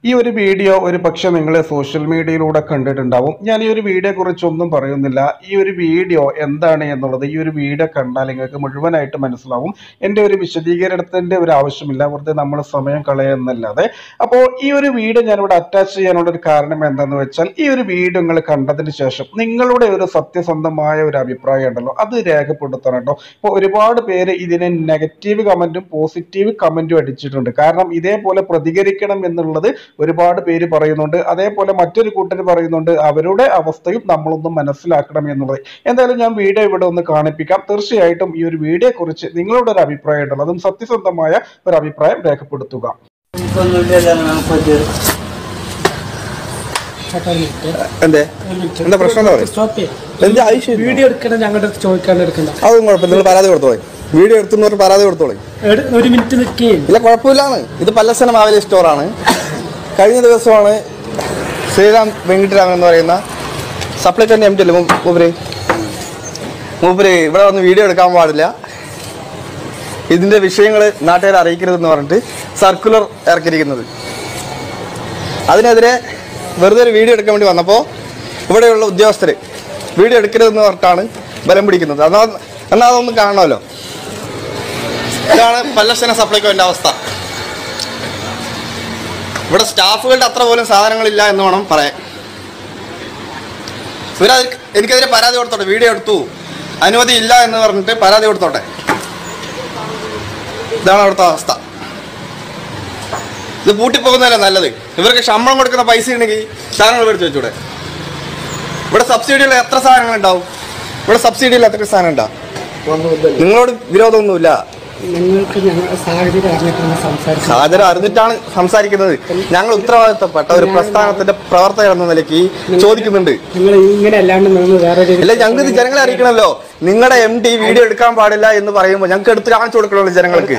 ഈ ഒരു വീഡിയോ ഒരു പക്ഷെ നിങ്ങൾ സോഷ്യൽ മീഡിയയിലൂടെ കണ്ടിട്ടുണ്ടാവും. ഞാൻ ഈ ഒരു വീഡിയോ കുറിച്ചൊന്നും പറയുന്നില്ല. ഈ ഒരു വീഡിയോ എന്താണ് എന്നുള്ളത് ഈ ഒരു വീഡിയോ കണ്ടാൽ നിങ്ങൾക്ക് മുഴുവനായിട്ട് മനസ്സിലാവും. എൻ്റെ ഒരു വിശദീകരണത്തിൻ്റെ ഒരു ആവശ്യമില്ല, വെറുതെ നമ്മൾ സമയം കളയുന്നല്ലാതെ. അപ്പോൾ ഈ ഒരു വീഡിയോ ഞാനിവിടെ അറ്റാച്ച് ചെയ്യാനുള്ള ഒരു കാരണം എന്താണെന്ന് വെച്ചാൽ, ഈ ഒരു വീഡിയോ നിങ്ങൾ കണ്ടതിന് ശേഷം നിങ്ങളുടെ ഒരു സത്യസന്ധമായ ഒരു അഭിപ്രായം ഉണ്ടല്ലോ, അത് രേഖപ്പെടുത്തണം കേട്ടോ. ഇപ്പോൾ ഒരുപാട് പേര് ഇതിനെ നെഗറ്റീവ് കമൻറ്റും പോസിറ്റീവ് കമൻറ്റും അടിച്ചിട്ടുണ്ട്. കാരണം ഇതേപോലെ പ്രതികരിക്കണം എന്നുള്ളത് ഒരുപാട് പേര് പറയുന്നുണ്ട്. അതേപോലെ മറ്റൊരു കൂട്ടർ പറയുന്നുണ്ട് അവരുടെ അവസ്ഥയും നമ്മളൊന്ന് മനസ്സിലാക്കണം എന്നുള്ളത്. എന്തായാലും ഞാൻ വീഡിയോ ഇവിടെ ഒന്ന് കാണിപ്പിക്കാം. തീർച്ചയായിട്ടും ഈ ഒരു വീഡിയോയെ കുറിച്ച് നിങ്ങളുടെ ഒരു അഭിപ്രായം ഉണ്ടല്ലോ, അതും സത്യസന്ധമായ ഒരു അഭിപ്രായം രേഖപ്പെടുത്തുക. എന്താ പ്രശ്നം? വീഡിയോ എടുക്കണം, ഞങ്ങളുടെ ചോദിക്കാൻ എടുക്കണ്ട. അതും കുഴപ്പമില്ല, നിങ്ങൾ പരാതി കൊടുത്തോളെ. വീഡിയോ എടുത്തുന്നവർ പരാതി കൊടുത്തോളെ. ഒരു മിനിറ്റ് നിൽക്കുകയും ഇല്ല, കുഴപ്പമില്ലാണ്. ഇത് പല്ലശ്ശന മാവേലി സ്റ്റോറാണ്. കഴിഞ്ഞ ദിവസമാണ് ശ്രീരാം വെങ്കിട്ടരാമൻ എന്ന് പറയുന്ന സപ്ലൈക്കോന്റെ എം ടി അല്ലേ മൂപ്പര് ഇവിടെ വന്ന് വീഡിയോ എടുക്കാൻ പാടില്ല, ഇതിന്റെ വിഷയങ്ങൾ നാട്ടുകാരെ അറിയിക്കരുതെന്ന് പറഞ്ഞിട്ട് സർക്കുലർ ഇറക്കിയിരിക്കുന്നത്. അതിനെതിരെ വെറുതെ ഒരു വീഡിയോ എടുക്കാൻ വേണ്ടി വന്നപ്പോൾ ഇവിടെയുള്ള ഉദ്യോഗസ്ഥർ വീഡിയോ എടുക്കരുതെന്ന് പറഞ്ഞിട്ടാണ് ബലം പിടിക്കുന്നത്. എന്നാൽ അതൊന്നും കാണണമല്ലോ. ഇതാണ് പല്ലശ്ശന സപ്ലൈക്കോന്റെ അവസ്ഥ. ഇവിടെ സ്റ്റാഫുകളുടെ അത്ര പോലും സാധനങ്ങളില്ല എന്ന് വേണം പറയാൻ. എനിക്കെതിരെ പരാതി കൊടുത്തോട്ടെ, വീഡിയോ എടുത്തു അനുമതി ഇല്ല എന്ന് പറഞ്ഞിട്ട് പരാതി കൊടുത്തോട്ടെ. ഇതാണ് അവിടുത്തെ അവസ്ഥ. ഇത് പൂട്ടിപ്പോകുന്നതല്ലേ നല്ലത്. ഇവർക്ക് ശമ്പളം കൊടുക്കുന്ന പൈസ ഉണ്ടെങ്കിൽ സാധനങ്ങൾ മേടിച്ച് വെച്ചൂടെ. ഇവിടെ സബ്സിഡിയുള്ള എത്ര സാധനങ്ങളുണ്ടാവും? ഇവിടെ സബ്സിഡിയുള്ള എത്ര സാധനം ഉണ്ടാവും? നിങ്ങളോട് വിരോധമൊന്നുമില്ല. സാഹചര്യം അറിഞ്ഞിട്ടാണ് സംസാരിക്കുന്നത്. ഞങ്ങൾ ഉത്തരവാദിത്തപ്പെട്ട ഒരു പ്രസ്ഥാനത്തിന്റെ പ്രവർത്തകർ എന്ന നിലയ്ക്ക് ചോദിക്കുന്നുണ്ട്. അല്ല, ഞങ്ങൾക്ക് ഇത് ജനങ്ങളെ അറിയിക്കണമല്ലോ. നിങ്ങളുടെ എം ടി വീഡിയോ എടുക്കാൻ പാടില്ല എന്ന് പറയുമ്പോൾ ഞങ്ങൾക്ക് എടുത്ത് കാണിച്ചു കൊടുക്കണമല്ലോ ജനങ്ങൾക്ക്.